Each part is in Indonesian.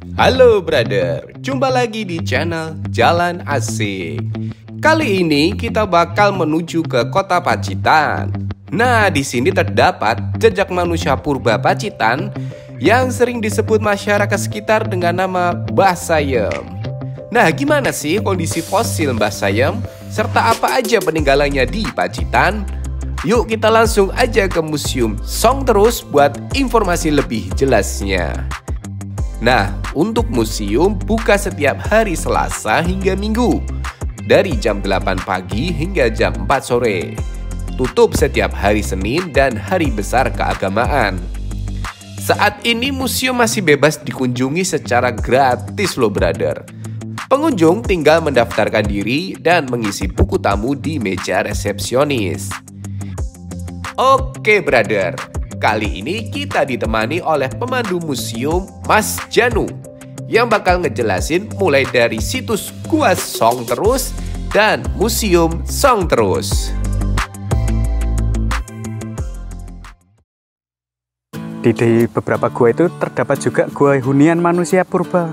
Halo brother, jumpa lagi di channel Jalan Asik. Kali ini kita bakal menuju ke kota Pacitan. Nah, di sini terdapat jejak manusia purba Pacitan yang sering disebut masyarakat sekitar dengan nama Mbah Sayem. Nah, gimana sih kondisi fosil Mbah Sayem? Serta apa aja peninggalannya di Pacitan? Yuk kita langsung aja ke Museum Song Terus buat informasi lebih jelasnya. Nah, untuk museum buka setiap hari Selasa hingga Minggu dari jam 8 pagi hingga jam 4 sore. Tutup setiap hari Senin dan hari besar keagamaan. Saat ini museum masih bebas dikunjungi secara gratis loh brother. Pengunjung tinggal mendaftarkan diri dan mengisi buku tamu di meja resepsionis. Oke brother, kali ini kita ditemani oleh pemandu museum Mas Janu yang bakal ngejelasin mulai dari situs Gua Song Terus dan Museum Song Terus. Di beberapa gua itu terdapat juga gua hunian manusia purba.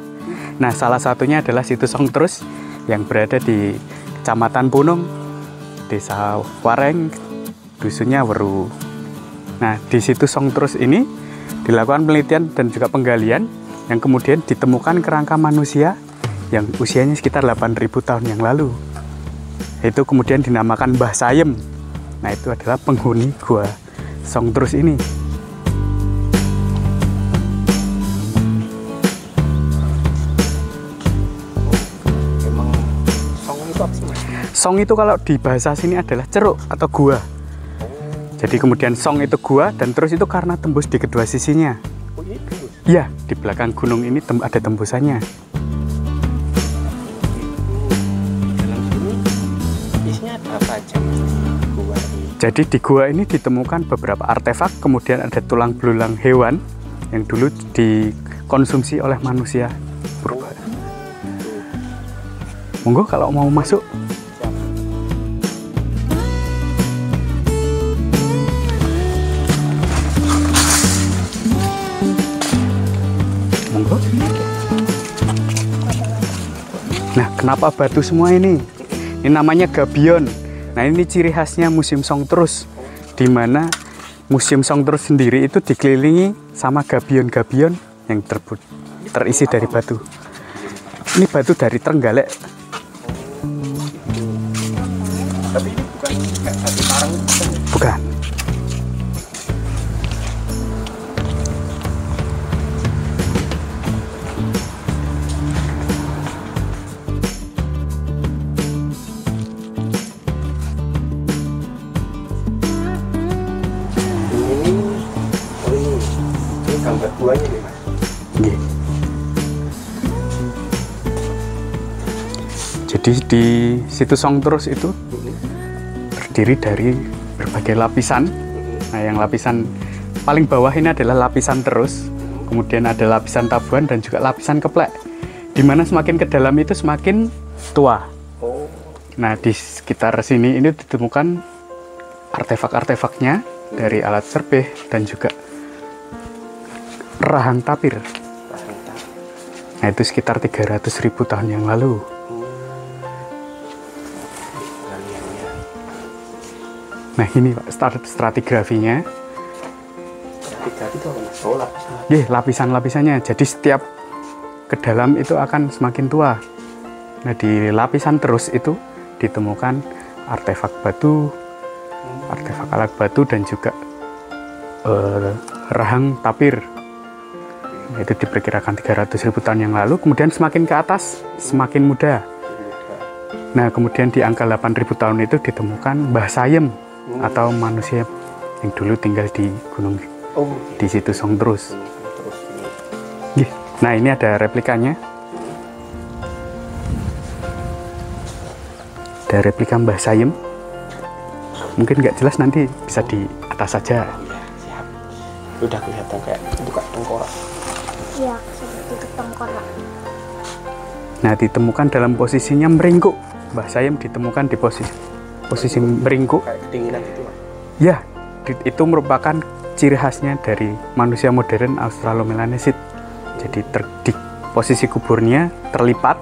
Nah, salah satunya adalah situs Song Terus yang berada di Kecamatan Punung, Desa Wareng, dusunnya Weru. Nah, di situs Song Terus ini dilakukan penelitian dan juga penggalian yang kemudian ditemukan kerangka manusia yang usianya sekitar 8.000 tahun yang lalu. Itu kemudian dinamakan Mbah Sayem. Nah, itu adalah penghuni gua Song Terus ini. Emang song itu apa sih Mas? Song itu kalau di bahasa sini adalah ceruk atau gua. Jadi kemudian Song itu gua dan terus itu karena tembus di kedua sisinya. Oh iya tembus? Iya, di belakang gunung ini ada tembusannya. Dalam sini isinya ada apa aja Mas? Gua ini. Jadi di gua ini ditemukan beberapa artefak, kemudian ada tulang belulang hewan yang dulu dikonsumsi oleh manusia purba. Monggo kalau mau masuk. Monggo. Nah, kenapa batu semua ini? Ini namanya gabion. Nah, ini ciri khasnya Museum Song Terus, di mana Museum Song Terus sendiri itu dikelilingi sama gabion-gabion yang terisi dari batu. Ini batu dari Trenggalek. Tapi ini bukan kayak batu karang gitu. Bukan. Ini gambar buahnya nih Mas. Nggih. Jadi di situs Song Terus itu terdiri dari berbagai lapisan. Nah, yang lapisan paling bawah ini adalah lapisan terus, kemudian ada lapisan tabuhan dan juga lapisan keplek. Dimana semakin ke dalam itu semakin tua. Oh. Nah, di sekitar sini ini ditemukan artefak-artefaknya dari alat serbeh dan juga rahang tapir. Nah, itu sekitar 300.000 tahun yang lalu. Nah, ini Pak, stratigrafinya. Stratigrafi itu apa Mas? Oh, lapisan. Nggih, lapisan-lapisannya. Jadi setiap ke dalam itu akan semakin tua. Nah, di lapisan terus itu ditemukan artefak batu, artefak alat batu dan juga rahang tapir. Nah, itu diperkirakan 300.000 tahun yang lalu. Kemudian semakin ke atas semakin muda. Nah, kemudian di angka 8.000 tahun itu ditemukan Mbah Sayem atau manusia yang dulu tinggal di gunung di situ Song Terus. Nah, ini ada replikanya. Ada replika Mbah Sayem. Mungkin nggak jelas, nanti bisa di atas saja. Iya, siap. Udah kelihatan kayak buka tengkorak. Iya, seperti tengkorak. Nah, ditemukan dalam posisinya meringkuk. Mbah Sayem ditemukan di posisi meringkuk. Kayak kedinginan gitu Mas. Ya, itu merupakan ciri khasnya dari manusia modern Australomelanesid. Jadi di posisi kuburnya terlipat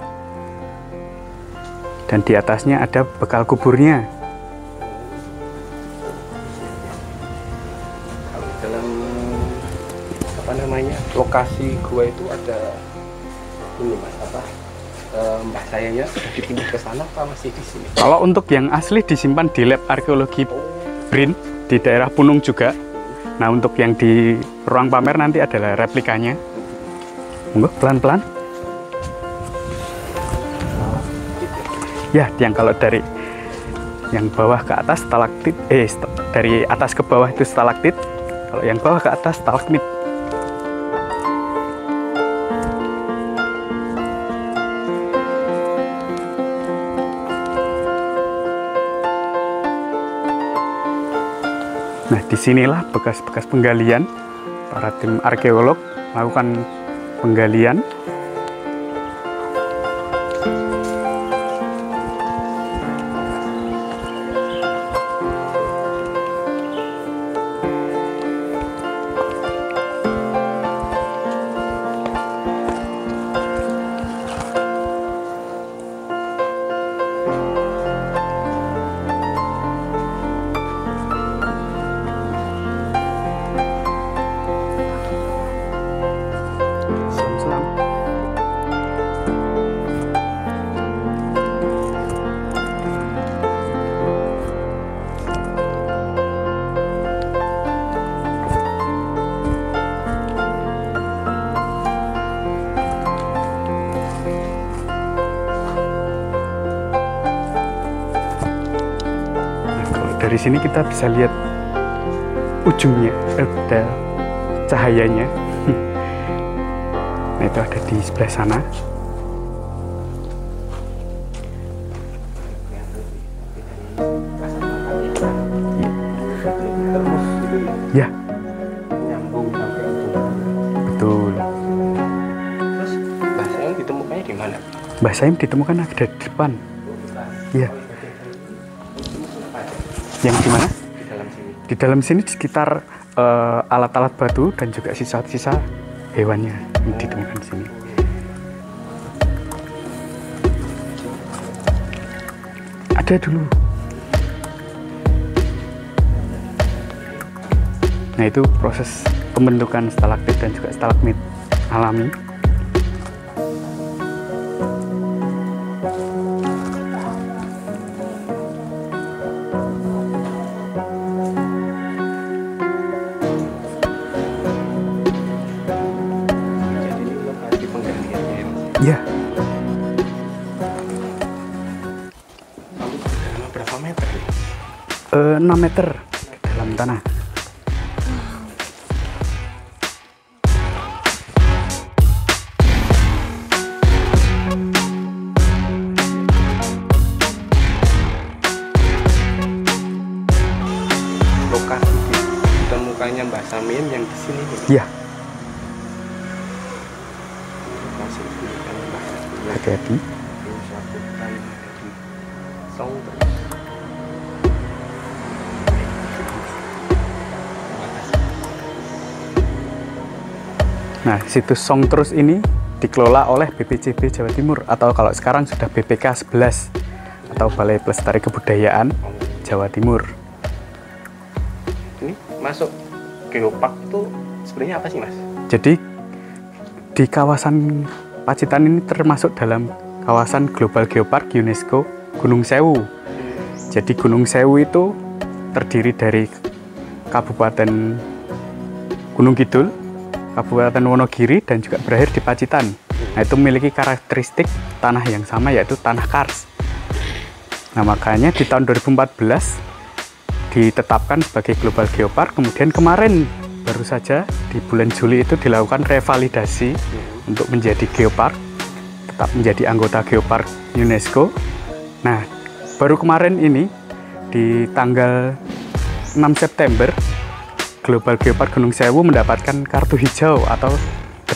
dan di atasnya ada bekal kuburnya. Kalau dalam apa namanya lokasi gua itu ada ini mas apa mbah sayanya sudah dipindah ke sana apa masih di sini? Kalau untuk yang asli disimpan di lab arkeologi BRIN di daerah Punung juga. Nah, untuk yang di ruang pamer nanti adalah replikanya. Monggo pelan-pelan. Ya, yang kalau dari yang bawah ke atas stalaktit, dari atas ke bawah itu stalaktit. Kalau yang bawah ke atas stalagmit. Nah, disinilah bekas-bekas penggalian. Para tim arkeolog melakukan penggalian. Selam-selam. Nah, kalau dari sini kita bisa lihat ujungnya, ada cahayanya. Nah, itu ada di sebelah sana. Ya, Nyambung sampai ujung. betul. Terus mbah sayang ditemukannya di mana? Mbah Saim ditemukan ada di depan. Iya. Yang di mana? Di dalam sini. Di dalam sini di sekitar alat-alat batu dan juga sisa-sisa hewannya yang ditemukan di sini. Ada dulu. Nah, itu proses pembentukan stalaktit dan juga stalagmit alami. Jadi ini lokasi penggaliannya ya mas. Ya, Dalam berapa meter ya? 6 meter ke dalam tanah. Lokasi ditemukannya Mbah Samin yang di sini nih. Ya, Lokasi ditemukannya Mbah Samin. hati-hati. Ini sabutan di Song terus. Nah, situs Song Terus ini dikelola oleh BPCB Jawa Timur atau kalau sekarang sudah BPK 11 atau Balai Pelestari Kebudayaan Jawa Timur. Ini masuk geopark itu sebenarnya apa sih mas? Jadi di kawasan Pacitan ini termasuk dalam kawasan Global Geopark UNESCO Gunung Sewu. Jadi Gunung Sewu itu terdiri dari Kabupaten Gunung Kidul, Kabupaten Wonogiri, dan juga berakhir di Pacitan. Nah, itu memiliki karakteristik tanah yang sama, yaitu tanah kars. Nah, makanya di tahun 2014 ditetapkan sebagai Global Geopark. Kemudian kemarin baru saja di bulan Juli itu dilakukan revalidasi untuk menjadi geopark, tetap menjadi anggota Geopark UNESCO. Nah, baru kemarin ini di tanggal 6 September Global Geopark Gunung Sewu mendapatkan kartu hijau atau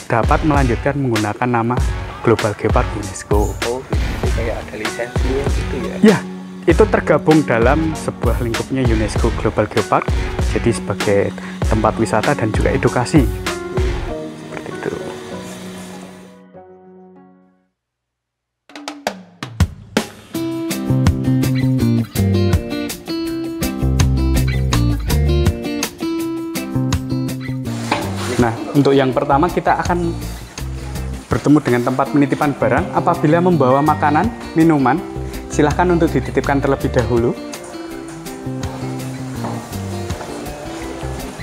dapat melanjutkan menggunakan nama Global Geopark UNESCO. Oh gitu, kayak ada lisensinya gitu ya? Ya, itu tergabung dalam sebuah lingkupnya UNESCO Global Geopark, jadi sebagai tempat wisata dan juga edukasi. Seperti itu. Untuk yang pertama kita akan bertemu dengan tempat penitipan barang. Apabila membawa makanan, minuman, silahkan untuk dititipkan terlebih dahulu.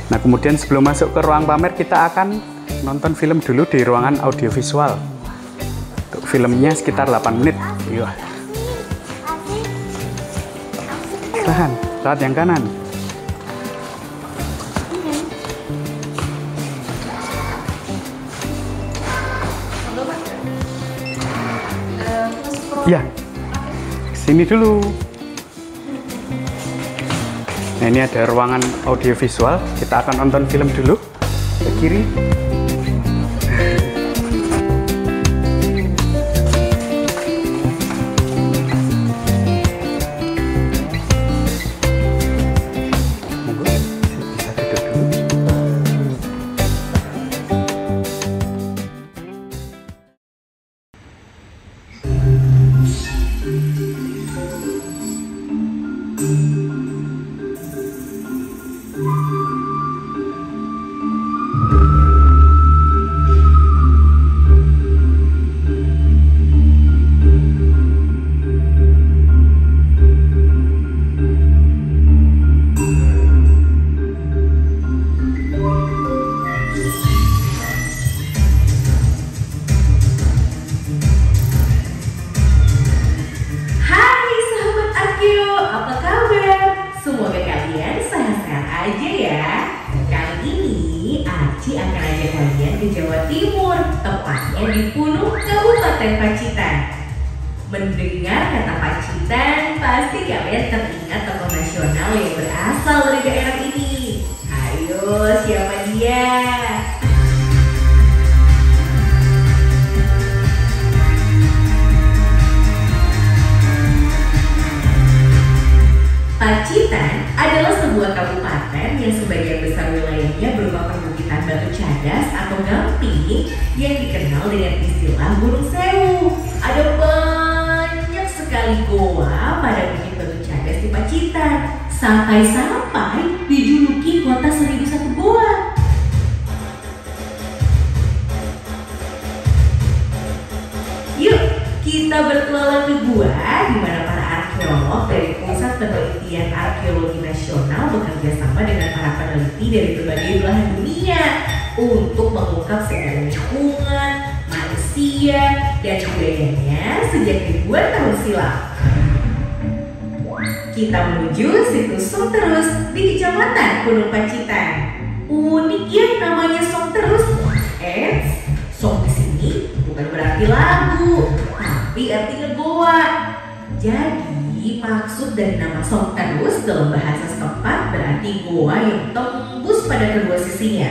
Nah, kemudian sebelum masuk ke ruang pamer, kita akan nonton film dulu di ruangan audiovisual. Untuk filmnya sekitar 8 menit. Iya. Tahan, saat yang kanan. Ya, sini dulu. Nah, ini ada ruangan audiovisual. Kita akan nonton film dulu. Ke kiri. Monggo, bisa duduk dulu. Semoga kalian sehat-sehat aja ya. Kali ini Aci akan ajak kalian ke Jawa Timur, tepatnya di Punung, Kabupaten Pacitan. Mendengar kata Pacitan, pasti kalian teringat tokoh nasional yang berasal dari daerah ini. Ayo, siapa dia? Pacitan adalah sebuah kabupaten yang sebagian besar wilayahnya berupa perbukitan batu cadas atau gamping yang dikenal dengan istilah Gunung Sewu. Ada banyak sekali goa pada bukit batu cadas di Pacitan, sampai-sampai dijuluki kota 1001 goa. Yuk, kita bertualang ke gua di mana para arkeolog dari Pusat Penelitian Arkeologi Nasional bekerja sama dengan para peneliti dari berbagai belahan dunia untuk mengungkap sejarah lingkungan, manusia, dan budayanya sejak ribuan tahun silam. Kita menuju situs Song Terus di Kecamatan Gunung Pacitan. Unik ya namanya Song Terus. Song di sini bukan berarti lagu, tapi artinya goa. Jadi maksud dari nama Song Terus dalam bahasa setempat berarti goa yang tembus pada kedua sisinya.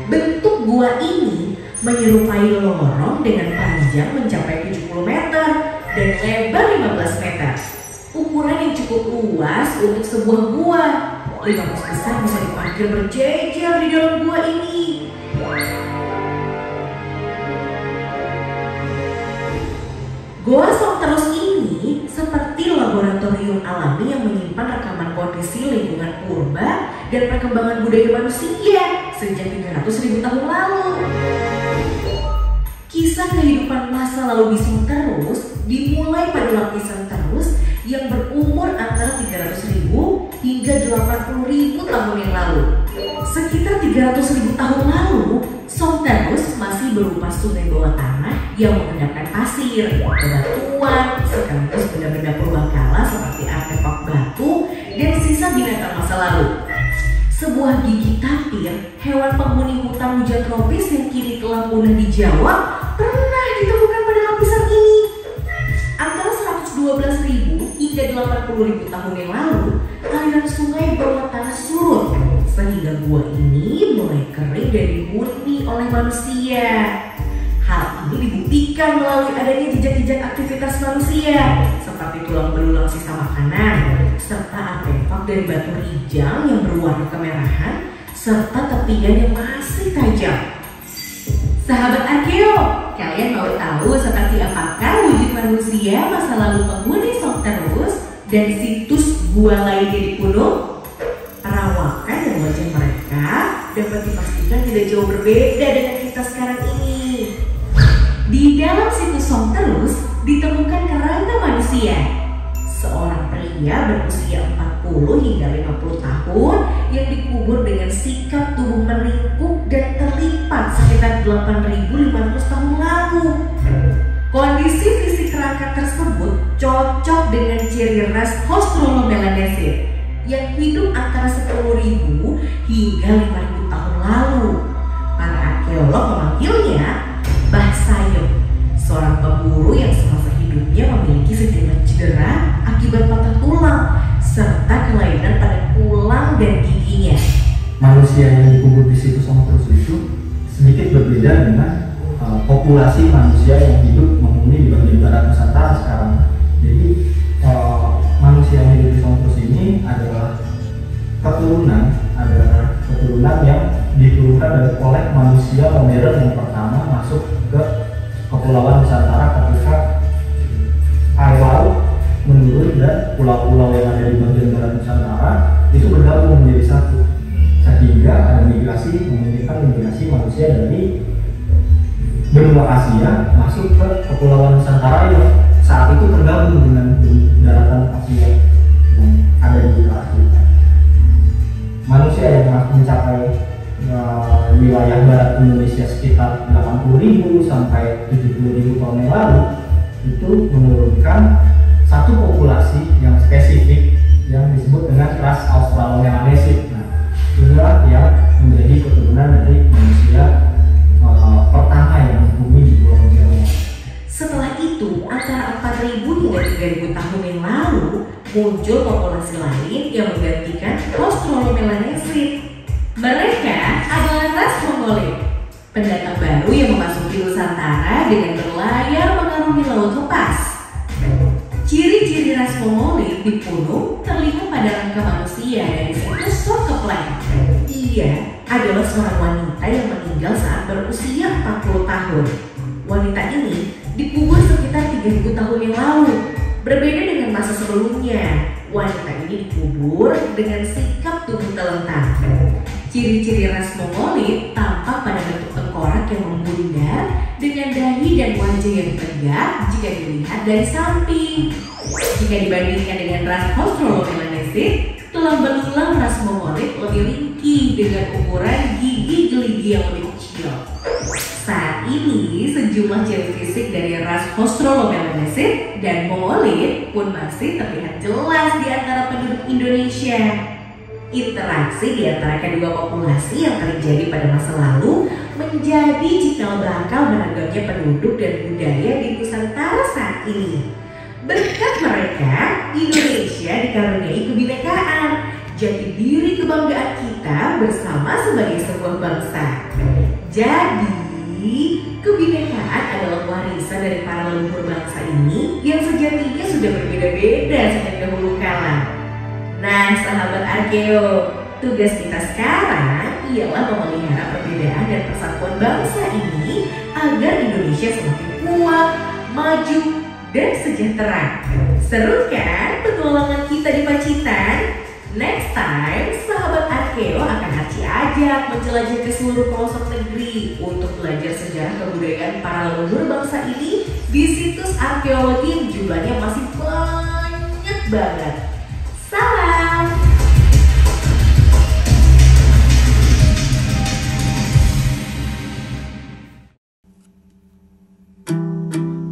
Bentuk gua ini menyerupai lorong dengan panjang mencapai 70 meter dan lebar 15 meter. Ukuran yang cukup luas untuk sebuah gua. 15 besar bisa diparkir berjejer di dalam gua ini. Goa Song Terus ini seperti laboratorium alami yang menyimpan rekaman kondisi lingkungan purba dan perkembangan budaya manusia sejak 300.000 tahun lalu. Kisah kehidupan masa lalu di Song Terus dimulai pada lapisan terus yang berumur antara 300.000 hingga 80.000 tahun yang lalu. Sekitar 300.000 tahun lalu, Song Terus masih berupa sungai bawah tanah yang mengendapkan pasir, bebatuan, sekaligus benda-benda purbakala seperti artefak batu dan sisa binatang masa lalu. Sebuah gigi tapir, hewan penghuni hutan hujan tropis yang kini telah punah di Jawa, pernah ditemukan pada lapisan ini. Antara 112.000 hingga 80.000 tahun yang lalu, aliran sungai bawah tanah surut, sehingga gua ini mulai kering dan dihuni oleh manusia. Hal ini dibuktikan melalui adanya jejak-jejak aktivitas manusia, seperti tulang belulang sisa makanan, serta artefak dari batu rijang yang berwarna kemerahan, serta tepian yang masih tajam. Sahabat Arkeo, kalian mau tahu seperti apakah wujud manusia masa lalu penghuni Song Terus dan situs gua lainnya di Punung? Perawakan dan wajah mereka dapat dipastikan tidak jauh berbeda dengan kita sekarang ini. Di dalam situs Song Terus ditemukan kerangka manusia. Seorang pria berusia 40 hingga 50 tahun yang dikubur dengan sikap tubuh meringkuk dan terlipat sekitar 8.500 tahun lalu. Kondisi fisik kerangka tersebut cocok dengan ciri ras Australomelanesid yang hidup antara 10.000 hingga 5.000 tahun lalu. Para arkeolog memanggilnya Bah Sayong, seorang pemburu yang semasa hidupnya memiliki sejumlah cedera akibat patah tulang serta kelainan pada tulang dan giginya. Manusia yang dikubur di situs Song Terus itu sedikit berbeda dengan populasi manusia yang hidup menghuni di bagian barat Nusantara sekarang. Jadi manusia yang hidup di Song Terus ini adalah keturunan yang diturunkan oleh manusia modern yang pertama masuk ke kepulauan Nusantara ketika air laut menurun dan pulau-pulau yang ada di bagian barat Nusantara itu bergabung menjadi satu, sehingga ada memungkinkan migrasi manusia dari benua Asia masuk ke kepulauan Nusantara yang saat itu tergabung dengan daratan Asia yang ada di Asia. Manusia yang mencapai wilayah barat Indonesia sekitar 80.000 sampai 70.000 tahun yang lalu itu menurunkan satu populasi yang spesifik yang disebut dengan ras Australomelanesid. Nah, inilah yang menjadi keturunan dari manusia pertama yang menghuni di Pulau Jawa. Setelah itu, antara 4.000 hingga 3.000 tahun yang lalu, muncul populasi lain yang menggantikan Australomelanesid. Mereka adalah ras Mongolit, pendatang baru yang memasuki Nusantara dengan berlayar mengarungi laut lepas. Ciri-ciri ras Mongolit di Punung terlihat pada rangka manusia dari situs Songkepleng. Ia adalah seorang wanita yang meninggal saat berusia 40 tahun. Wanita ini dikubur sekitar 3.000 tahun yang lalu. Berbeda dengan masa sebelumnya, wanita ini dikubur dengan sikap tubuh telentang. Ciri-ciri ras Mongolit tampak pada bentuk tengkorak yang membundar dengan dahi dan wajah yang tegak jika dilihat dari samping. Jika dibandingkan dengan ras Australomelanesid, tulang belulang ras Mongolit lebih ringkih dengan ukuran gigi geligi yang lebih kecil. Saat ini, sejumlah ciri fisik dari ras Australomelanesid dan Mongolit pun masih terlihat jelas di antara penduduk Indonesia. Interaksi di antara kedua populasi yang terjadi pada masa lalu menjadi cikal bakal beragamnya penduduk dan budaya di Nusantara saat ini. Berkat mereka, Indonesia dikaruniai kebinekaan, jati diri kebanggaan kita bersama sebagai sebuah bangsa. Jadi, kebinekaan adalah warisan dari para leluhur bangsa ini yang sejatinya sudah berbeda-beda sejak dahulu kala. Nah, sahabat Arkeo, tugas kita sekarang ialah memelihara perbedaan dan persatuan bangsa ini agar Indonesia semakin kuat, maju, dan sejahtera. Seru kan petualangan kita di Pacitan? Next time, sahabat Arkeo akan Arci ajak menjelajah ke seluruh pelosok negeri untuk belajar sejarah kebudayaan para leluhur bangsa ini di situs arkeologi yang jumlahnya masih banyak banget. Salam!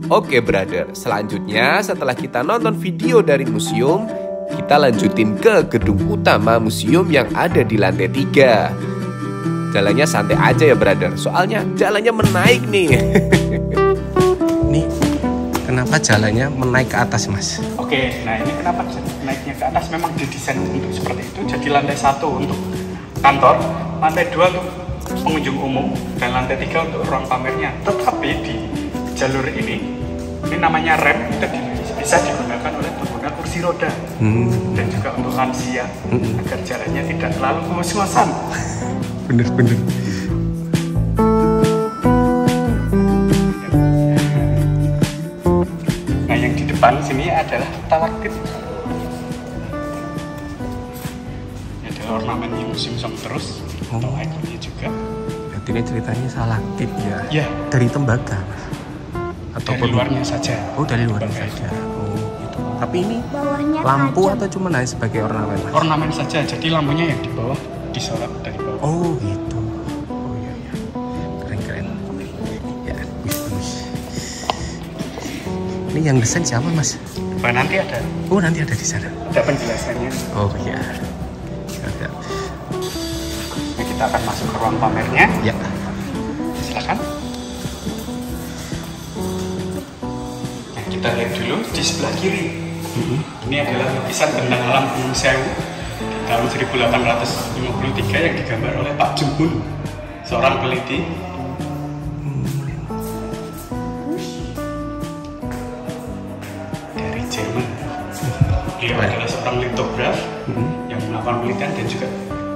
Oke brother, selanjutnya setelah kita nonton video dari museum, kita lanjutin ke gedung utama museum yang ada di lantai 3. Jalannya santai aja ya brother, soalnya jalannya menaik nih. Nih, kenapa jalannya menaik ke atas mas? Oke, nah ini kenapa naiknya ke atas memang didesain untuk seperti itu. Jadi lantai 1 untuk kantor, lantai 2 untuk pengunjung umum, dan lantai 3 untuk ruang pamernya. Tetapi di jalur ini namanya ramp, itu bisa digunakan oleh pengguna kursi roda dan juga untuk lansia agar jalannya tidak terlalu ngos-ngosan. Bener-bener. Nah yang di depan sini adalah talaktit. Ini adalah ornamen yang musim song terus atau ikonnya juga. Berarti ini ceritanya salaktif ya? Ya, Dari tembaga atau dari luarnya saja. Oh, dari luarnya Oke. saja. Oh gitu. Tapi ini Bawahnya lampu tajam. atau cuma hanya sebagai ornamen, Mas? Ornamen saja, jadi lampunya yang di bawah disorot dari bawah. Oh gitu. Oh iya iya. Keren. Ya, bagus. Ini yang desain siapa, Mas? Nah, nanti ada Oh, nanti ada di sana. penjelasannya. Oh iya. Ada. Nah, kita akan masuk ke ruang pamernya. Ya. Silakan. Nah, kita lihat dulu di sebelah kiri. Ini adalah lukisan tentang alam Gunung Sewu tahun 1853 yang digambar oleh Pak Jumun, seorang peneliti. Dari Jerman. Beliau adalah seorang litograf yang melakukan penelitian dan juga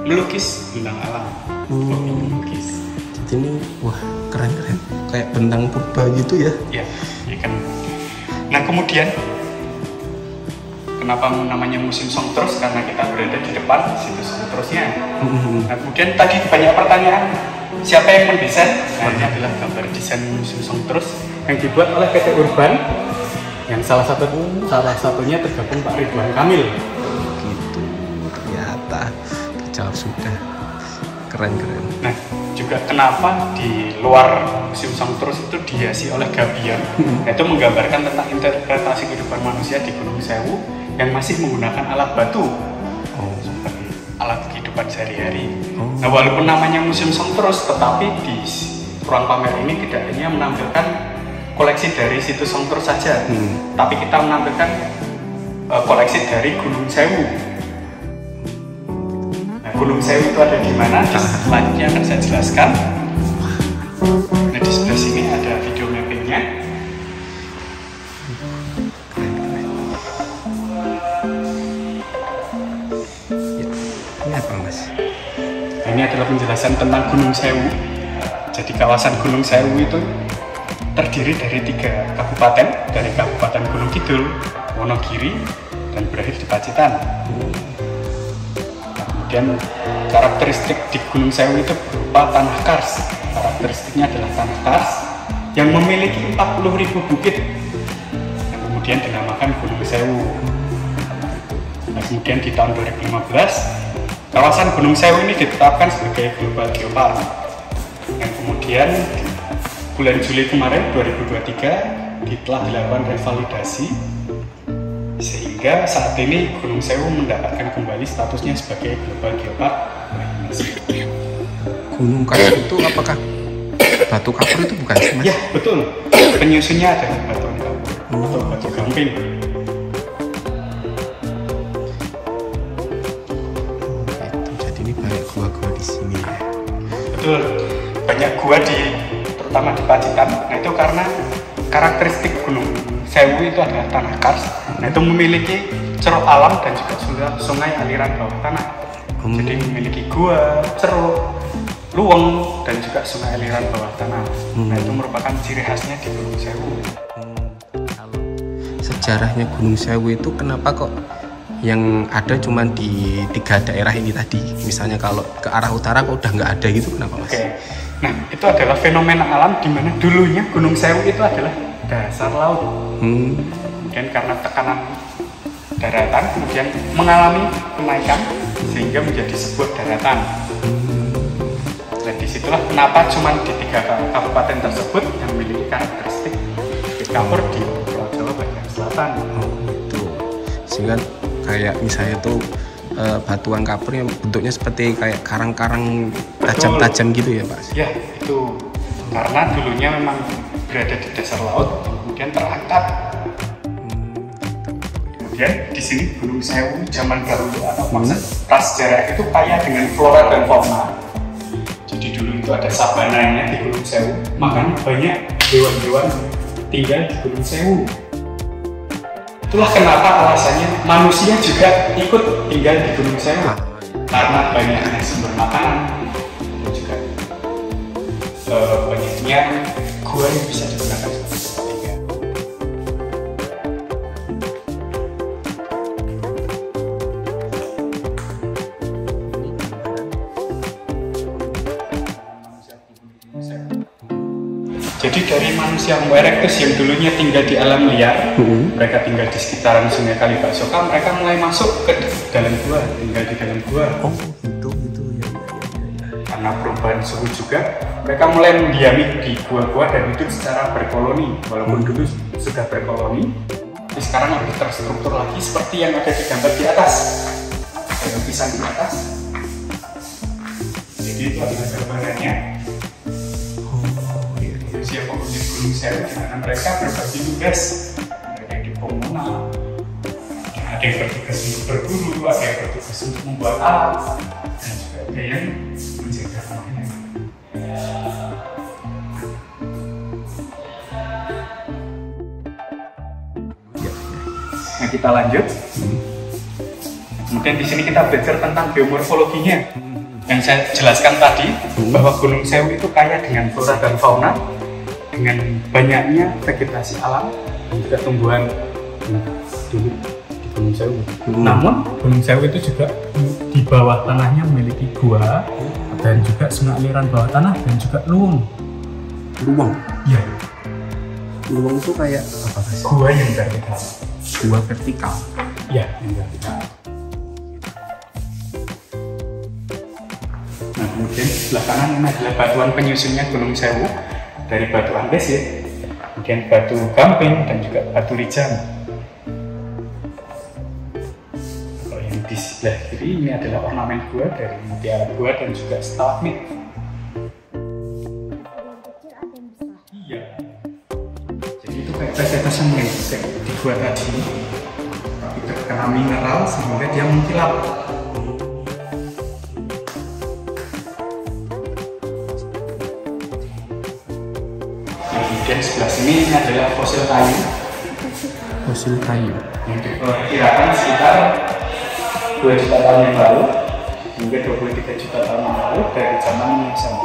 melukis tentang alam. Hobi melukis. Jadi ini wah, keren. Kayak bentang purba gitu ya. Ya, ya kan. Nah, kemudian kenapa namanya musim song terus? Karena kita berada di depan situs song terusnya. Nah, kemudian tadi banyak pertanyaan, siapa yang mendesain? Nah, ini adalah gambar desain musim song terus yang dibuat oleh PT Urban, yang salah satunya tergabung Pak Ridwan Kamil. Gitu. Ternyata terjawab sudah. Keren. Nah, juga kenapa di luar musim song terus itu dihiasi oleh gabion, yaitu menggambarkan tentang interpretasi kehidupan manusia di Gunung Sewu yang masih menggunakan alat batu sebagai alat kehidupan sehari-hari. Nah, walaupun namanya musim song terus, tetapi di ruang pamer ini tidak hanya menampilkan koleksi dari situs song terus saja, tapi kita menampilkan koleksi dari Gunung Sewu. Gunung Sewu itu ada di mana? Selanjutnya akan saya jelaskan. Nah, di sebelah sini ada video mappingnya. Ini apa, Mas? Nah, ini adalah penjelasan tentang Gunung Sewu. Jadi kawasan Gunung Sewu itu terdiri dari 3 kabupaten, dari Kabupaten Gunung Kidul, Wonogiri, dan berakhir di Pacitan. Kemudian karakteristik di Gunung Sewu itu berupa tanah kars. Karakteristiknya adalah tanah kars yang memiliki 40.000 bukit yang kemudian dinamakan Gunung Sewu. Nah, kemudian di tahun 2015 kawasan Gunung Sewu ini ditetapkan sebagai Global Geopark. Yang kemudian bulan Juli kemarin 2023 telah dilakukan revalidasi sehingga saat ini Gunung Sewu mendapatkan kembali statusnya sebagai Global Geopark oleh UNESCO. Gunung Kapur itu apakah batu kapur itu bukan sih, Mas? Ya, betul. Penyusunnya adalah batu kapur atau batu gamping. Gitu. Jadi ini banyak gua-gua di sini ya. Betul. Banyak gua terutama di Pacitan. Nah, itu karena karakteristik Gunung Sewu itu adalah tanah kars. Nah, itu memiliki ceruk alam dan juga sungai aliran bawah tanah. Jadi memiliki gua, ceruk, luweng, dan juga sungai aliran bawah tanah. Nah, itu merupakan ciri khasnya di Gunung Sewu. Kalau sejarahnya Gunung Sewu itu kenapa kok yang ada cuma di 3 daerah ini tadi? Misalnya kalau ke arah utara kok udah nggak ada gitu, kenapa, Mas? Oke. Nah, itu adalah fenomena alam di mana dulunya Gunung Sewu itu adalah dasar laut. Kemudian karena tekanan daratan, kemudian mengalami kenaikan sehingga menjadi sebuah daratan. Dan disitulah kenapa cuma di 3 kabupaten tersebut yang memiliki karakteristik bukit kapur di Pulau Jawa bagian selatan. Itu sehingga kayak misalnya tuh batuan kapur yang bentuknya seperti kayak karang-karang tajam-tajam gitu ya, Pak? Ya, itu karena dulunya memang berada di dasar laut, kemudian terangkat. Kemudian di sini Gunung Sewu zaman dahulu atau masa prasejarah itu kaya dengan flora dan fauna. Jadi dulu itu ada sabananya di Gunung Sewu, makanya banyak hewan-hewan tinggal di Gunung Sewu. Itulah kenapa alasannya manusia juga ikut tinggal di Gunung Sewu, karena banyaknya sumber makanan dan juga banyaknya gua yang bisa digunakan sebagai tempat tinggal. Jadi dari manusia Homo erectus yang dulunya tinggal di alam liar, mereka tinggal di sekitaran Sungai Kalibaksoka, mereka mulai masuk ke dalam gua, tinggal di dalam gua. Oh, gitu ya. Karena perubahan suhu juga, mereka mulai mendiami di gua-gua dan hidup secara berkoloni. Walaupun dulu sudah berkoloni, tapi sekarang lebih terstruktur lagi seperti yang ada di gambar di atas. Ada lukisan di atas. Jadi itu adalah gambarannya. Manusia penghuni Gunung Sewu, di mana mereka berbagi tugas. Mereka hidup komunal. Ada yang bertugas untuk berburu, ada yang bertugas untuk membuat alat, dan juga ada yang menjaga rumahnya. Nah, kita lanjut. Kemudian di sini kita belajar tentang geomorfologinya. Yang saya jelaskan tadi bahwa Gunung Sewu itu kaya dengan flora dan fauna, dengan banyaknya vegetasi alam dan juga tumbuhan dulu di Gunung Sewu. Namun Gunung Sewu itu juga di bawah tanahnya memiliki gua dan juga sungai aliran bawah tanah dan juga luwung. Luwung. Iya. Luwung itu kayak apa sih? Gua yang vertikal. Gua vertikal. Iya, yang vertikal. Nah, kemudian sebelah kanan ini adalah batuan penyusunnya Gunung Sewu dari batu andesit, kemudian batu gamping dan juga batu rijang. Kalau yang di sebelah kiri ini adalah ornamen gua dari mutiara gua dan juga stalagmit. Iya. Jadi itu kayak tes-tesan kayak di gua tadi, tapi terkena mineral sehingga dia mengkilap. Dan sebelah sini ini adalah fosil kayu. Fosil kayu. Yang diperkirakan sekitar 2 juta tahun yang lalu hingga 23 juta tahun yang lalu dari zaman yang sama.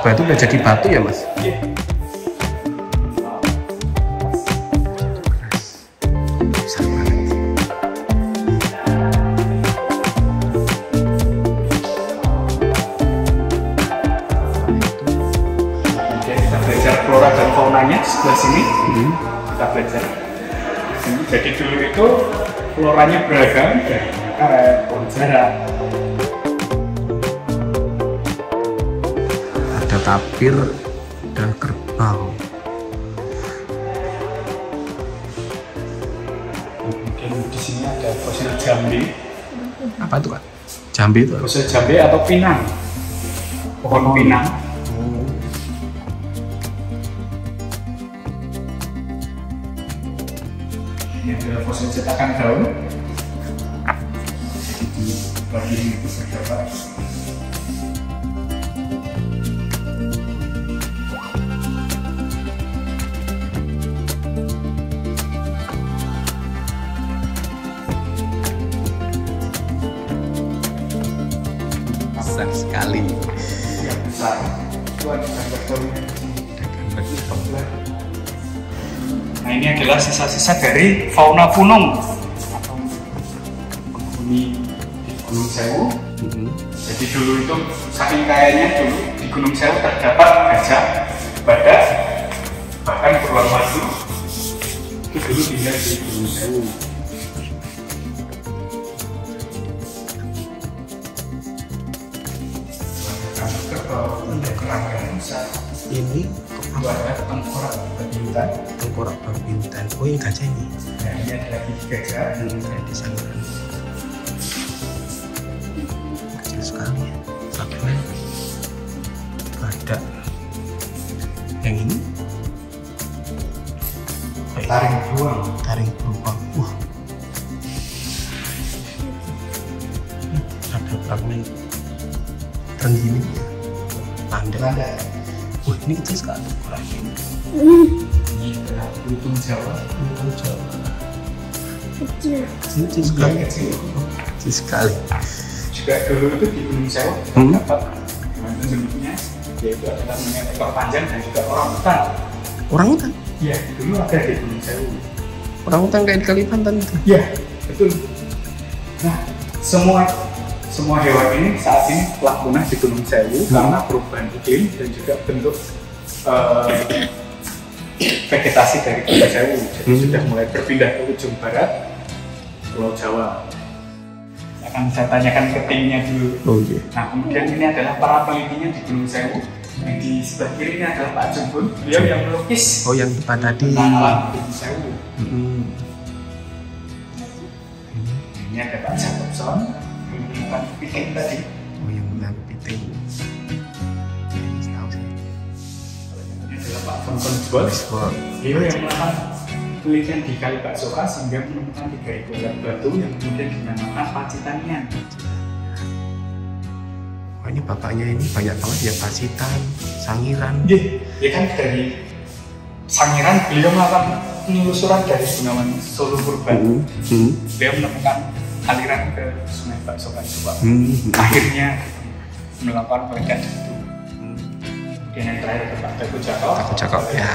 Batu udah jadi batu ya, Mas? Iya. Besar banget. Flora dan faunanya sebelah sini kita belajar. Jadi dulu itu floranya beragam dari karet, pohon jarak. Ada tapir dan kerbau. Kemudian di sini ada fosil jambe. Apa itu, Kak? Jambe itu apa? Fosil jambe atau pinang. Pohon pinang. Ini adalah fosil cetakan daun. Jadi di bagian itu terdapat Besar sekali. yang besar. Itu ada gambar daunnya. Nah, ini adalah sisa-sisa dari fauna punung atau penghuni di Gunung Sewu. Jadi dulu itu saking kayanya dulu di Gunung Sewu terdapat gajah, badak, bahkan beruang madu. Itu dulu tinggal di Gunung Sewu. Kerbau, kerangka besar. Ini Itu adalah tengkorak babintan. tengkorak babintan. Oh, yang gajah ini. Nah, ini adalah gigi gajah. Kayak di sana. Kecil sekali ya. Sakuan. Badak. Yang ini? Taring beruang. Taring beruang. Wah. Ada fragmen terenggiling ya. Panda. Wah, ini kecil sekali. Ini adalah lutung Jawa. Lutung Jawa. Kecil. Kecil sekali. Kecil. Kecil sekali. Juga dulu itu di Gunung Sewu terdapat hewan endemiknya, yaitu adalah namanya ekor panjang dan juga orangutan. Orangutan? Iya, dulu ada di Gunung Sewu. Orangutan kayak di Kalimantan itu. Iya, betul. Nah, semua semua hewan ini saat ini telah punah di Gunung Sewu karena perubahan iklim dan juga bentuk vegetasi dari Gunung Sewu. Jadi sudah mulai berpindah ke ujung barat Pulau Jawa. Akan saya tanyakan ke timnya dulu. Nah, kemudian ini adalah para penelitinya di Gunung Sewu. Yang di sebelah kiri ini adalah Pak Jumbun, beliau yang melukis. Oh, yang depan tadi. Tentang alam Gunung Sewu. Ini ada Pak Jacobson, yang menemukan kepiting tadi. Oh, yang menemukan kepiting. Tahu saya. Ini adalah Pak von Konsborg. Beliau yang melakukan penelitian di Kali Baksoka sehingga menemukan 3 ekor batu yang kemudian dinamakan Pacitanian. Oh, ini bapaknya ini banyak banget ya, Pacitan, Sangiran. Ya kan dari Sangiran beliau melakukan penelusuran dari Bengawan Solo Purba. Beliau menemukan aliran ke Sungai Baksoka juga. Akhirnya melakukan penelitian itu. Kemudian yang terakhir ke Pak Teguh Jakob. Teguh Jakob, ya.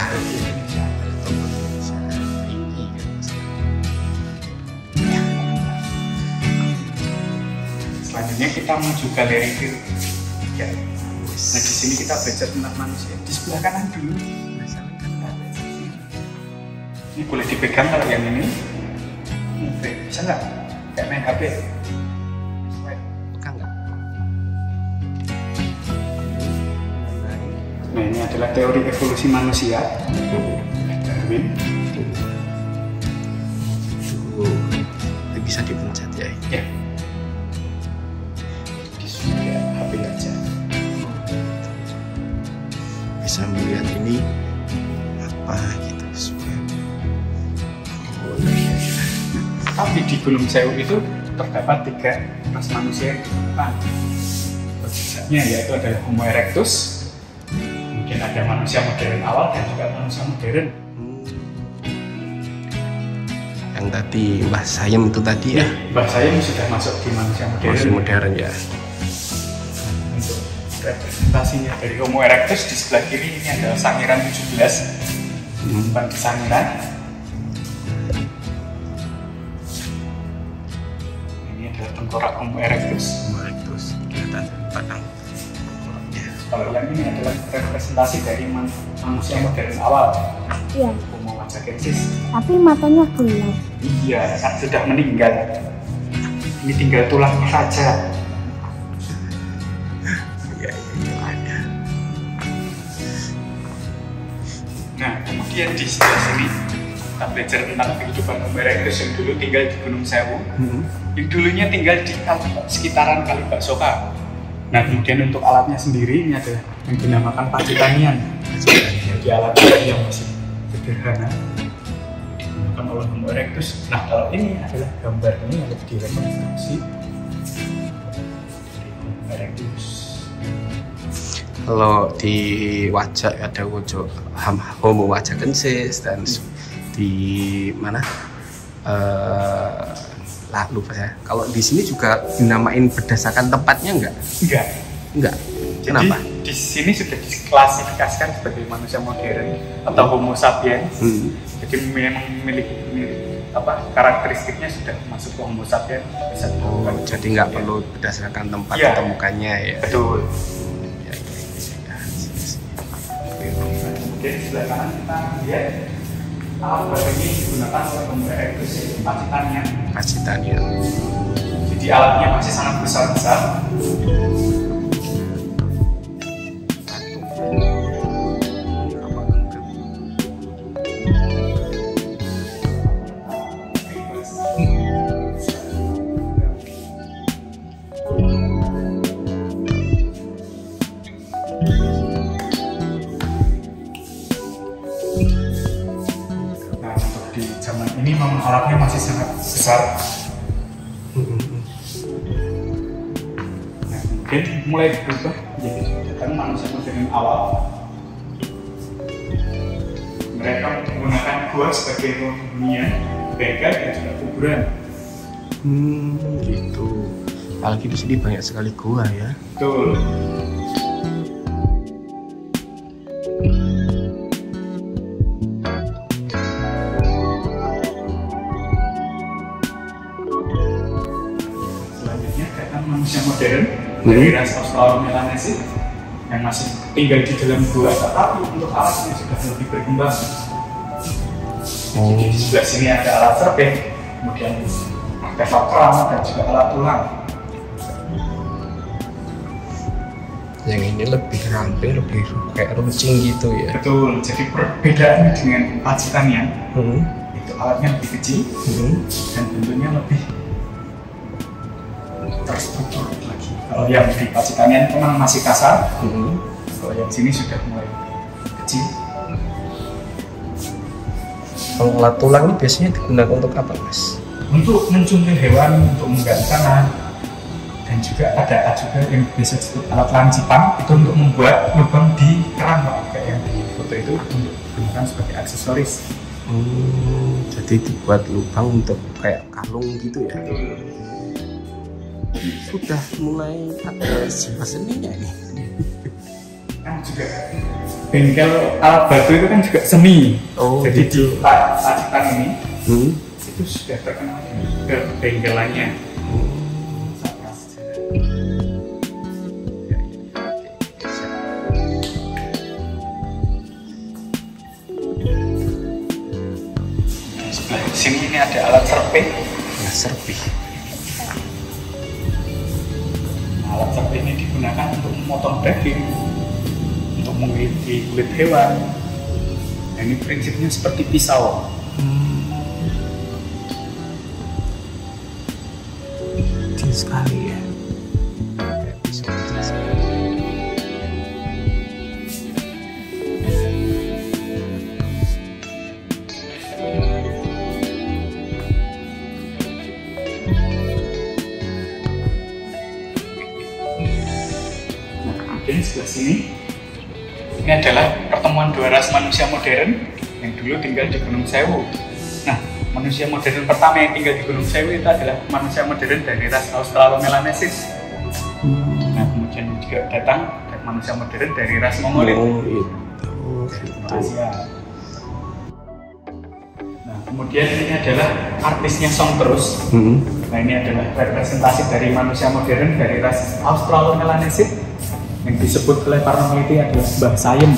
Selanjutnya kita menuju galeri view. Ya. Nah, di sini kita belajar tentang manusia. Di sebelah kanan dulu. Ini boleh dipegang kalau yang ini. Bisa nggak? Kayak main HP. Pegang nggak? Nah, ini adalah teori evolusi manusia. Darwin. Itu bisa dipencet ya. Ya. Disuruh HP aja. Bisa melihat ini apa gitu supaya. Tapi di Gunung Sewu itu terdapat 3 ras manusia yang ditemukan. Jejaknya yaitu adalah Homo erectus, kemudian ada manusia modern awal dan juga manusia modern. Yang tadi Mbah Sayem itu tadi ya. Mbah Sayem sudah masuk di manusia modern. Masih modern ya. Untuk representasinya dari Homo erectus di sebelah kiri ini adalah Sangiran 17, bukan di Sangiran. Tengkorak Homo erectus. Homo erectus kelihatan batang tengkoraknya. Kalau yang ini adalah representasi dari manusia modern awal. Iya. Homo wajakensis. Tapi matanya gelap. Iya, kan sudah meninggal. Ini tinggal tulangnya saja. Iya, ada. Nah, kemudian di sebelah sini kita belajar tentang kehidupan Homo erectus yang dulu tinggal di Gunung Sewu. Yang dulunya tinggal di sekitaran Kali Baksoka. Nah, kemudian untuk alatnya sendiri ini adalah yang dinamakan Pacitanian. Jadi alatnya yang masih sederhana digunakan oleh Homo erectus. Nah, kalau ini adalah gambarnya yang direkonstruksi dari Homo erectus. Kalau di wajah ada wujud Homo wajakensis dan di mana? Lupa saya. Kalau di sini juga dinamain berdasarkan tempatnya enggak? Enggak. Kenapa? Jadi di sini sudah diklasifikasikan sebagai manusia modern atau Homo sapiens. Jadi memang memiliki karakteristiknya sudah masuk ke Homo sapiens. Bisa jadi nggak perlu berdasarkan tempat ya, ditemukannya ya. Betul. Kemudian di sebelah kanan kita lihat alat ini digunakan oleh Homo erectus yaitu Pacitanian. Pacitanian. Jadi alatnya masih sangat besar-besar. Ini memang alatnya masih sangat besar. Nah, mungkin mulai berubah menjadi datang manusia modern awal. Mereka menggunakan gua sebagai ruang hunian, bengkel dan juga kuburan. Gitu. Apalagi di sini banyak sekali gua ya. Betul. Manusia modern dari ras Australomelanesis yang masih tinggal di dalam gua, tetapi untuk alatnya sudah lebih berkembang. Di sebelah sini ada alat serpeng, kemudian artefak kerang dan juga alat tulang. Yang ini lebih ramping, lebih kayak runcing gitu ya. Betul, jadi perbedaannya dengan pacitannya itu alatnya lebih kecil dan bentuknya lebih terstruktur lagi. Kalau yang di pacitannya memang masih kasar, kalau yang sini sudah mulai kecil. Kalau alat tulang ini biasanya digunakan untuk apa, Mas? Untuk mencungkil hewan, untuk menggali tanah, dan juga ada juga yang biasa disebut alat lancipan, itu untuk membuat lubang di kerang, Pak. Kayak yang di foto itu untuk digunakan sebagai aksesoris. Jadi dibuat lubang untuk kayak kalung gitu ya. Sudah mulai ada jiwa seninya ini. Kan juga bengkel alat batu itu kan juga seni. Jadi gitu. di pacitan ini itu sudah terkenal ke bengkelannya. Di sini ini ada alat serpeng. Alat serpeng. Alat serpeng ini digunakan untuk memotong daging, untuk menguliti kulit hewan. Nah, ini prinsipnya seperti pisau. Kecil sekali ya. Kemudian sebelah sini ini adalah pertemuan dua ras manusia modern yang dulu tinggal di Gunung Sewu. Nah, manusia modern pertama yang tinggal di Gunung Sewu itu adalah manusia modern dari ras Australomelanesis. Nah, kemudian juga datang manusia modern dari ras Mongolit. Asia. Nah, kemudian ini adalah artisnya Song Terus. Nah, ini adalah representasi dari manusia modern dari ras Australomelanesis yang disebut oleh para peneliti adalah Mbah Sayem.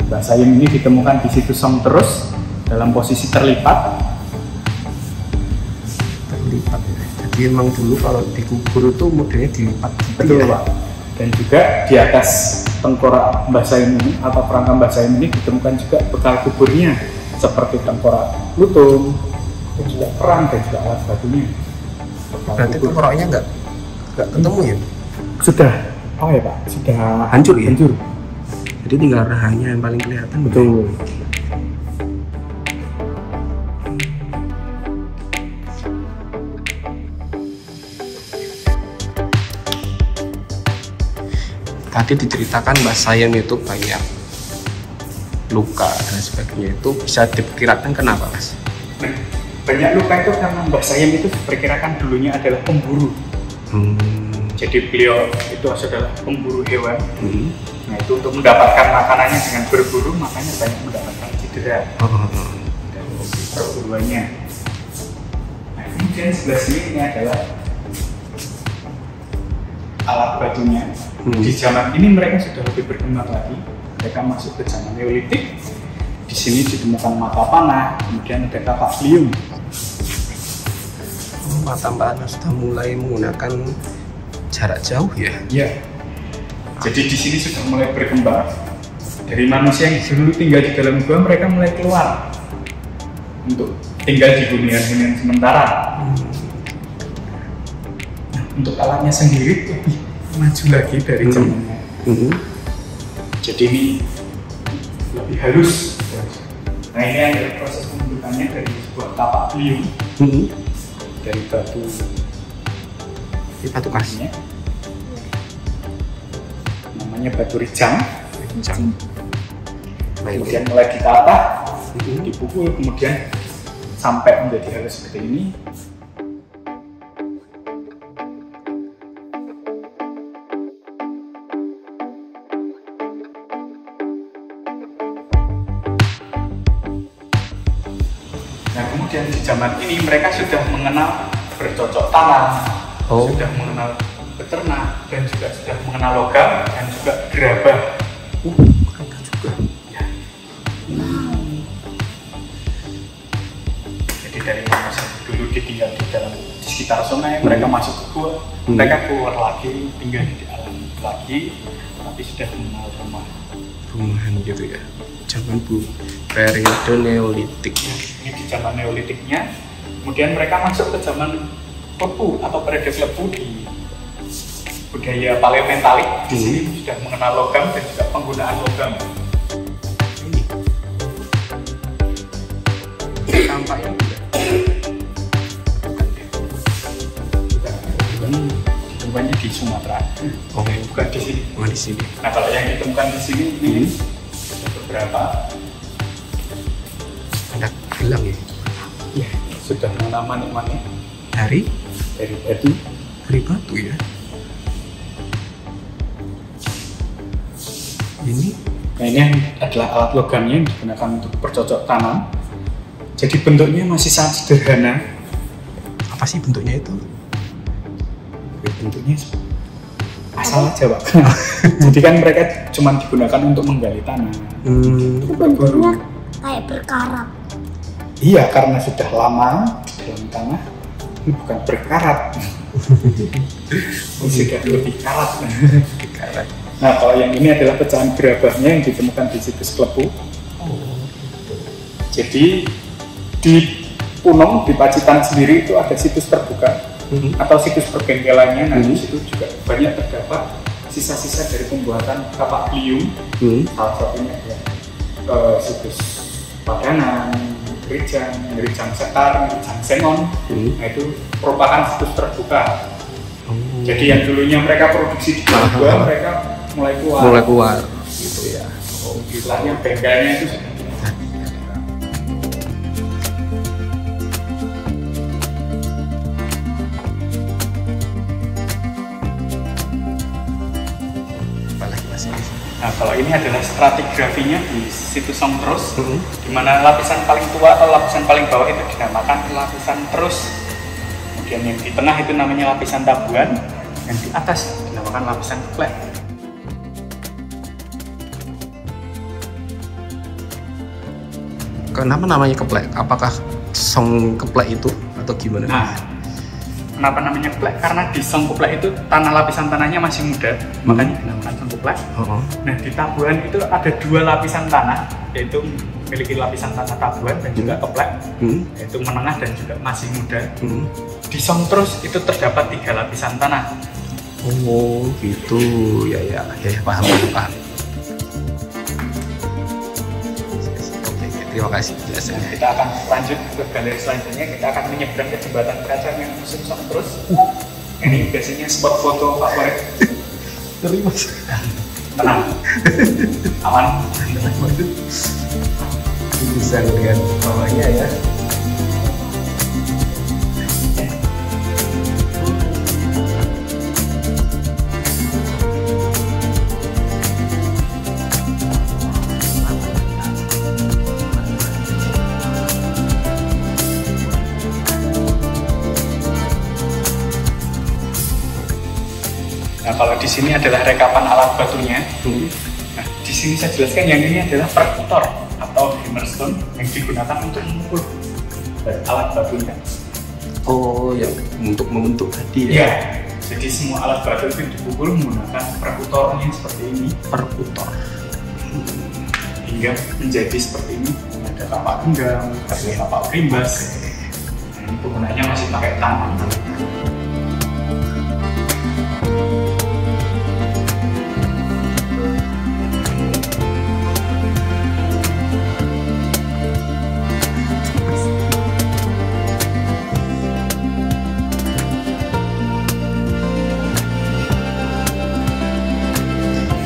Mbah Sayem ini ditemukan di situs Song Terus dalam posisi terlipat. Jadi memang dulu kalau dikubur itu modelnya dilipat. Betul, Pak. Dan juga di atas tengkorak Mbah Sayem ini atau kerangka Mbah Sayem ini ditemukan juga bekal kuburnya seperti tengkorak lutung, dan juga kerang dan juga alat batunya. Berarti tengkoraknya nggak ketemu ya? Sudah, oh ya Pak, sudah hancur ya? Hancur. Jadi tinggal rahangnya yang paling kelihatan. Betul. Tadi diceritakan Mbah Sayem itu banyak luka dan sebagainya, itu bisa diperkirakan kenapa, Mas? Nah, banyak luka itu karena Mbah Sayem itu diperkirakan dulunya adalah pemburu. Jadi beliau itu adalah pemburu hewan. Nah, itu untuk mendapatkan makanannya dengan berburu, makanya banyak mendapatkan cedera dari perburuannya. Nah, kemudian sebelah sini ini adalah alat batunya. Di zaman ini mereka sudah lebih berkembang lagi. Mereka masuk ke zaman Neolitik. Di sini ditemukan mata panah, kemudian ada kapak liung. Mata panah sudah mulai menggunakan jarak jauh ya? Iya. Jadi di sini sudah mulai berkembang. Dari manusia yang dulu tinggal di dalam gua, mereka mulai keluar untuk tinggal di hunian sementara. Nah, untuk alatnya sendiri lebih maju lagi dari zamannya. Jadi ini lebih halus. Nah, ini adalah proses pembentukannya dari sebuah kapak liung dari batu. Ini batu kasnya Namanya batu rijang. Nah, Kemudian mulai ditata, dipukul, kemudian sampai menjadi halus seperti ini. Nah, kemudian di zaman ini mereka sudah mengenal bercocok tanam, Oh. sudah mengenal beternak, dan juga sudah mengenal logam dan juga gerabah. Ada juga. Ya. Jadi dari manusia dulu ditinggal di sekitar sungai, mereka masuk ke gua, mereka keluar lagi, tinggal di alam lagi, tapi sudah mengenal rumah. Rumahan gitu ya. Zaman periode Neolitik. Ini di zaman Neolitiknya, kemudian mereka masuk ke zaman klepu atau periode klepu di budaya paleometalik. Di sini sudah mengenal logam dan juga penggunaan logam. Ini tampaknya Ditemukannya di Sumatera. Oke. Bukan di sini. Oh, di sini. Nah, kalau yang ditemukan di sini ini ada beberapa. Ada gelang ya. Ya, sudah mengenal manik-manik Dari dari batu. ya. Ini Nah, ini adalah alat logamnya yang digunakan untuk bercocok tanam. Jadi bentuknya masih sangat sederhana. apa sih bentuknya itu? Bentuknya asal aja, Pak. Jadi kan mereka cuma digunakan untuk menggali tanah. Itu bentuknya kayak berkarat. Iya, karena sudah lama di dalam tanah, ini bukan berkarat. Sudah lebih karat. Karat. Nah, kalau yang ini adalah pecahan gerabahnya yang ditemukan di situs Klepu. Jadi di Punong, di Pacitan sendiri itu ada situs terbuka atau situs perbengkelannya. Nah, di situ juga banyak terdapat sisa-sisa dari pembuatan kapak liung. Salah satunya adalah situs Padanan, Ngerijang Sekar, Ngerijang Sengon. Nah, itu merupakan situs terbuka. Jadi yang dulunya mereka produksi di gua, mereka mulai keluar gitu ya. istilahnya bengkelnya itu sudah Apalagi masih di sini. Nah, kalau ini adalah stratigrafinya di situs Songterus, di mana lapisan paling tua atau lapisan paling bawah itu dinamakan lapisan terus. Kemudian yang di tengah itu namanya lapisan tabuhan, yang di atas dinamakan lapisan keplek. Kenapa namanya keplek? Apakah song keplek itu atau gimana? Nah, kenapa namanya keplek? Karena di song keplek itu lapisan tanahnya masih muda, makanya dinamakan song keplek. Nah, di tabuhan itu ada dua lapisan tanah, yaitu memiliki lapisan tanah tabuhan dan juga keplek, yaitu menengah dan juga masih muda. Di Songterus itu terdapat 3 lapisan tanah. Oh, gitu. Ya, paham. Oke, terima kasih penjelasannya. Kita akan lanjut ke galeri selanjutnya. Kita akan menyeberang ke jembatan kaca yang musim Songterus. Ini biasanya spot foto favorit. Terima. Tenang, aman. Bisa lihat bawahnya ya. Nah, kalau di sini adalah rekapan alat batunya. Nah, di sini saya jelaskan yang ini adalah perkutor atau hammerstone yang digunakan untuk memukul alat batunya. Oh, yang untuk membentuk tadi ya? Iya. Jadi semua alat batu itu dipukul menggunakan perkutornya seperti ini. Perkutor. Hingga menjadi seperti ini. Ada kapak genggam, ada kapak rimbas. Nah, ini penggunanya masih pakai tangan.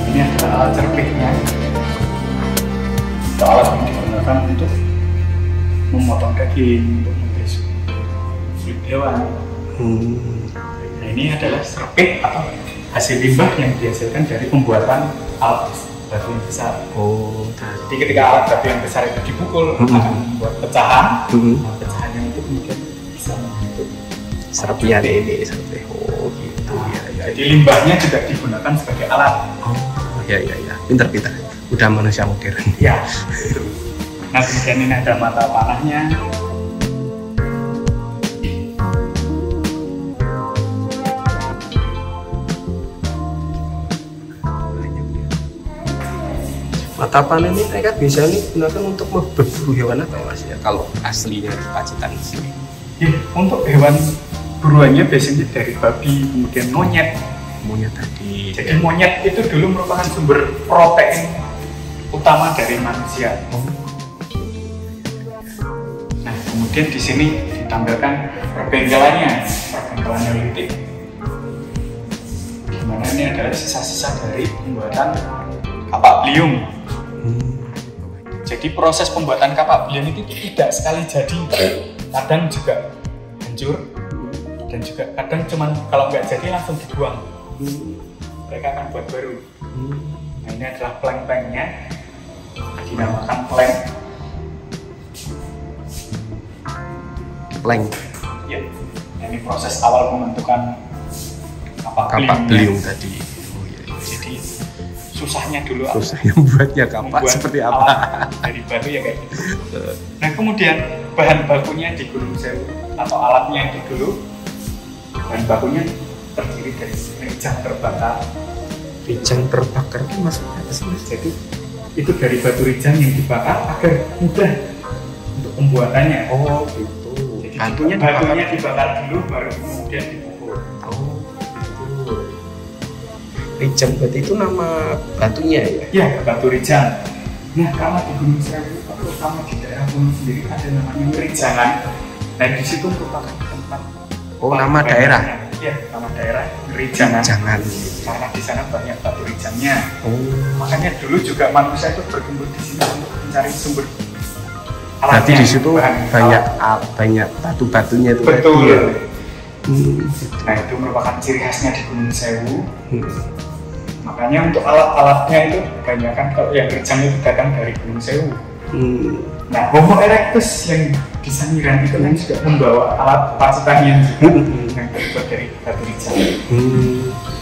Ini adalah alat cerpiknya. Itu alat yang digunakan untuk memotong daging, untuk membesuk kulit hewan. Nah, ini adalah cerpik atau hasil limbah yang dihasilkan dari pembuatan alat batu yang besar. Oh, Jadi ketika alat batu yang besar itu dipukul akan membuat pecahan. Nah, pecahan yang itu kemudian bisa membentuk serpihan ini seperti gitu ya, ya. Jadi limbahnya juga digunakan sebagai alat. Oh ya ya ya, pinter-pinter, udah manusia modern. Ya, itu. Nah kemudian ini ada mata panahnya. Mata panah ini mereka biasanya digunakan untuk berburu hewan apa ya Mas ya? Kalau aslinya di Pacitan di sini. Ya, untuk hewan buruannya biasanya dari babi, kemudian monyet. Monyet tadi. Jadi monyet itu dulu merupakan sumber protein utama dari manusia. Nah, kemudian di sini ditampilkan perbengkelannya, perbengkelan Neolitik. Di mana ini adalah sisa-sisa dari pembuatan kapak beliung. Jadi proses pembuatan kapak beliung itu tidak sekali jadi, kadang juga hancur dan juga kadang cuman kalau nggak jadi langsung dibuang. Mereka akan buat baru. Nah ini adalah plank-planknya, dinamakan plank. Plank. Ya, ini proses awal pembentukan Kapak beliung tadi. Oh, iya, iya. Jadi susahnya dulu susahnya buatnya kapak seperti apa dari batu ya kayak gitu. Nah kemudian bahan bakunya di Gunung Sewu atau alatnya itu dulu bahan bakunya terdiri dari rijang terbakar. Rijang terbakar itu maksudnya apa sih? Jadi itu dari batu rijang yang dibakar agar mudah untuk pembuatannya. Oh gitu. Jadi batunya dibakar dulu baru kemudian dipukul. Oh gitu. Rijang berarti itu nama batunya ya? Ya, batu rijang. Nah, karena di Gunung Sewu, terutama di daerah gunung sendiri ada namanya Rijangan. Nah, di situ merupakan tempat. Oh, nama daerah? Ya, nama daerah Rijangan. Rijangan. Karena di sana banyak batu rijangnya. Oh. Makanya dulu juga manusia itu berkumpul di sini untuk mencari sumber. Berarti di situ banyak banyak batu-batunya itu. Betul. Ya? Nah, itu merupakan ciri khasnya di Gunung Sewu. Makanya untuk alat-alatnya itu kebanyakan kalau yang rijang itu datang dari Gunung Sewu. Nah, Homo erectus yang di Sangiran itu kan juga membawa alat Pacitannya juga yang terbuat dari batu rijang.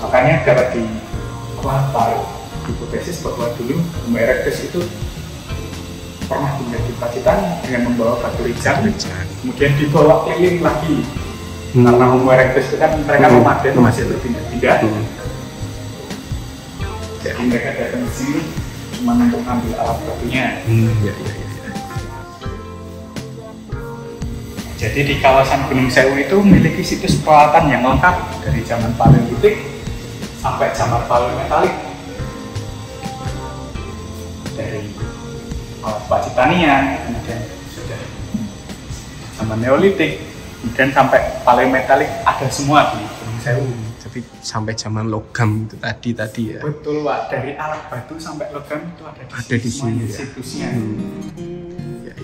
Makanya dapat ditarik hipotesis bahwa dulu Homo erectus itu pernah tinggal di Pacitan dengan membawa batu rijang, kemudian dibawa keliling lagi. Karena Homo erectus itu kan mereka nomaden, masih berpindah-pindah. Jadi mereka datang ke sini cuma untuk ambil alat batunya. Ya. Jadi di kawasan Gunung Sewu itu memiliki situs peralatan yang lengkap dari zaman Paleolitik sampai zaman Paleometalik. Dari alat Pacitanian, kemudian sudah zaman Neolitik, kemudian sampai Paleometalik ada semua di Gunung Sewu. Tapi sampai zaman logam itu tadi ya. Betul Pak, dari alat batu sampai logam itu ada di sini ya. Situsnya. Ya.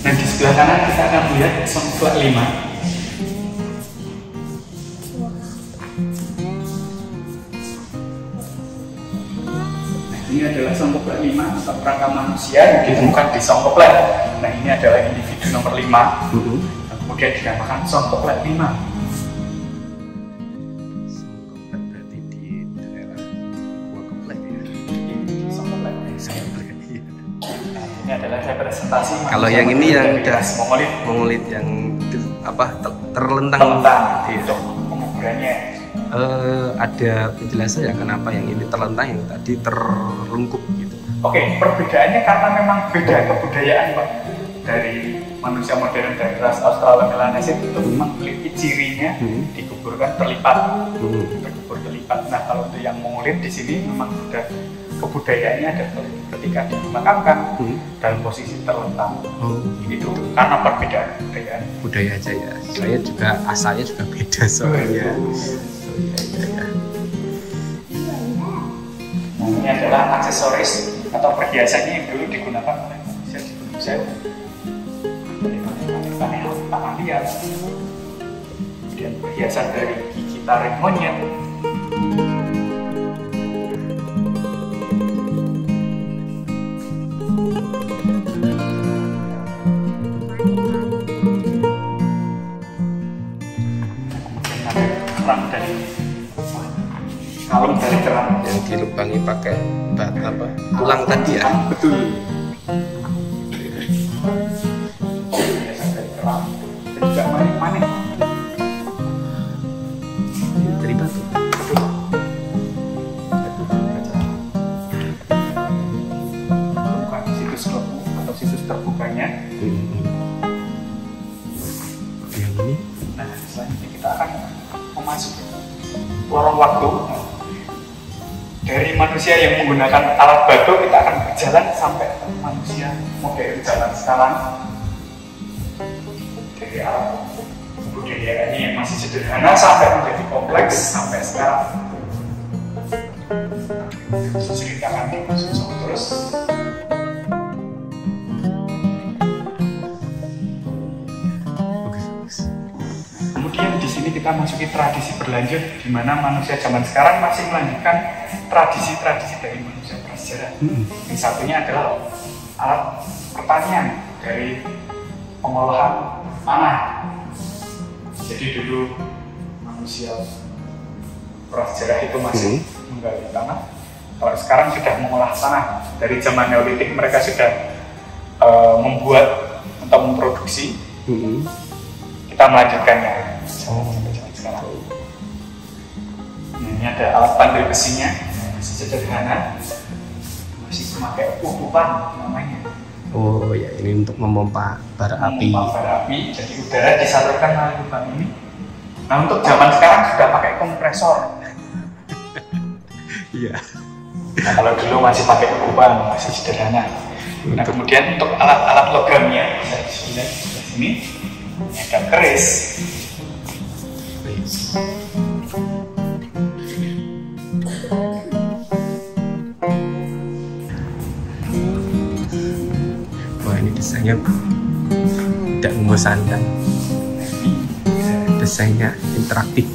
Nah di sebelah kanan kita akan melihat songklak 5. Nah ini adalah songklak 5 atau kerangka manusia yang ditemukan di Songkoplek. Nah ini adalah individu nomor 5. Kemudian dinamakan Songkoplek 5. Songkoplek berarti di daerah Gua Keplek ya. Songkoplek. Iya. Nah, ini adalah representasi. Kalau yang ini yang udah Mongolit. Mongolit yang terlentang. Iya. Untuk pengukurannya. Ada penjelasan ya kenapa yang ini terlentang, yang tadi terlengkup gitu. Oke, perbedaannya karena memang beda kebudayaan Pak. Dari manusia modern dari ras Australomelanesia itu memiliki cirinya dikuburkan terlipat, terkubur terlipat. Nah kalau untuk yang Mongolit di sini memang sudah kebudayaannya ada ketika dimakamkan dalam posisi terlentang. Itu karena perbedaan budaya aja ya. Saya juga asalnya juga beda soalnya. Ya. Nah, ini adalah aksesoris atau perhiasannya yang dulu digunakan oleh manusia di Gunung Sewu. Tangan liat, kemudian perhiasan dari gigi taring monyet. ngalung dari kerang. Yang dilubangi pakai tulang tadi ya. Betul. Dari kerang dan juga manik-manik Dari batu. bukan situs lepu atau situs terbukanya. Yang ini Nah, selanjutnya kita akan memasuki lorong waktu. Dari manusia yang menggunakan alat batu, kita akan berjalan sampai manusia modern zaman sekarang. Dari alat budayaannya yang masih sederhana sampai menjadi kompleks sampai sekarang. Ceritakan terus. Kemudian di sini kita masuki tradisi berlanjut, di mana manusia zaman sekarang masih melanjutkan tradisi-tradisi dari manusia prasejarah. Yang satunya adalah alat pertanian dari pengolahan tanah. Jadi dulu manusia prasejarah itu masih menggali tanah. Kalau sekarang sudah mengolah tanah. Dari zaman Neolitik mereka sudah membuat atau memproduksi. Kita melanjutkannya sampai zaman sekarang. Ini ada alat pandai besinya, masih sederhana, masih memakai utupan namanya. Oh ya, ini untuk memompa bara api. Memompa bara api, jadi udara disalurkan melalui lubang ini. Nah, untuk zaman sekarang sudah pakai kompresor. Iya. Nah, kalau dulu masih pakai utupan, masih sederhana. Nah, kemudian untuk alat-alat logamnya bisa dilihat di sini. Ada keris. Wah, ini desainnya tidak membosankan. Desainnya interaktif.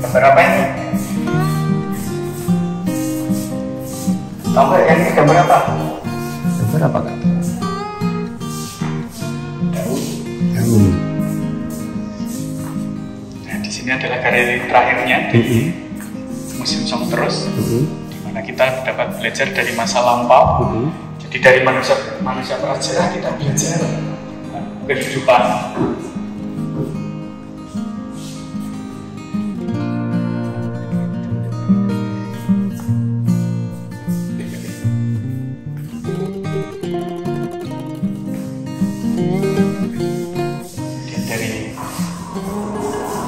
Gambar apa ini? Tahu nggak yang ini gambar apa? Gambar apa kak? Daun. Nah, di sini adalah galeri terakhirnya di Museum Song Terus, di mana kita dapat belajar dari masa lampau. Jadi dari manusia prasejarah kita belajar kehidupan.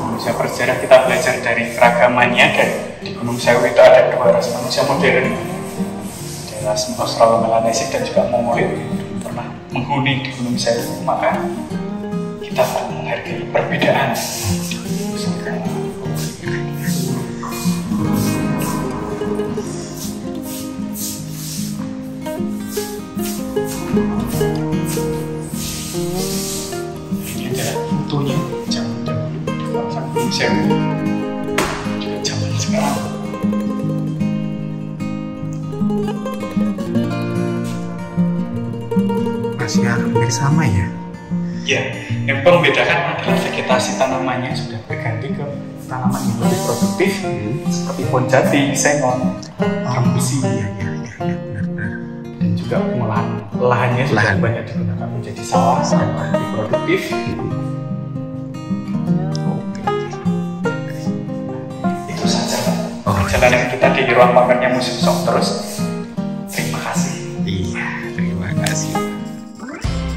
Manusia prasejarah kita belajar dari keragamannya. Dan di Gunung Sewu itu ada dua ras manusia modern, ada ras Australo-Melanesia dan juga Mongolit pernah menghuni di Gunung Sewu. Maka kita harus menghargai perbedaan. Ini adalah fotonya zaman dahulu di kawasan Gunung Sewu, juga zaman sekarang. Masih hampir sama ya? Ya, yang membedakan adalah vegetasi tanamannya sudah berganti ke tanaman yang lebih produktif, seperti pohon jati, sengon, rembusi, Benar-benar. dan juga pengolahan lahannya sudah banyak digunakan menjadi sawah yang lebih produktif. Itu saja, Pak. Perjalanan kita di ruang makannya Museum Song Terus. Terima kasih. Iya, terima kasih.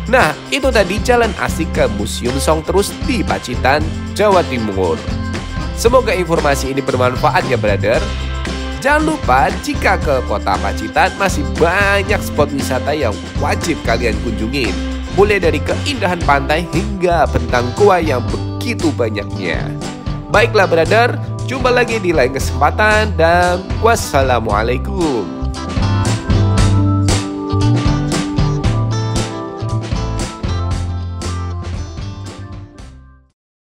Nah, itu tadi jalan asik ke Museum Song Terus di Pacitan, Jawa Timur. Semoga informasi ini bermanfaat ya, brother. Jangan lupa jika ke kota Pacitan masih banyak spot wisata yang wajib kalian kunjungin. Mulai dari keindahan pantai hingga bentang gua yang begitu banyaknya. Baiklah brother, jumpa lagi di lain kesempatan dan wassalamualaikum.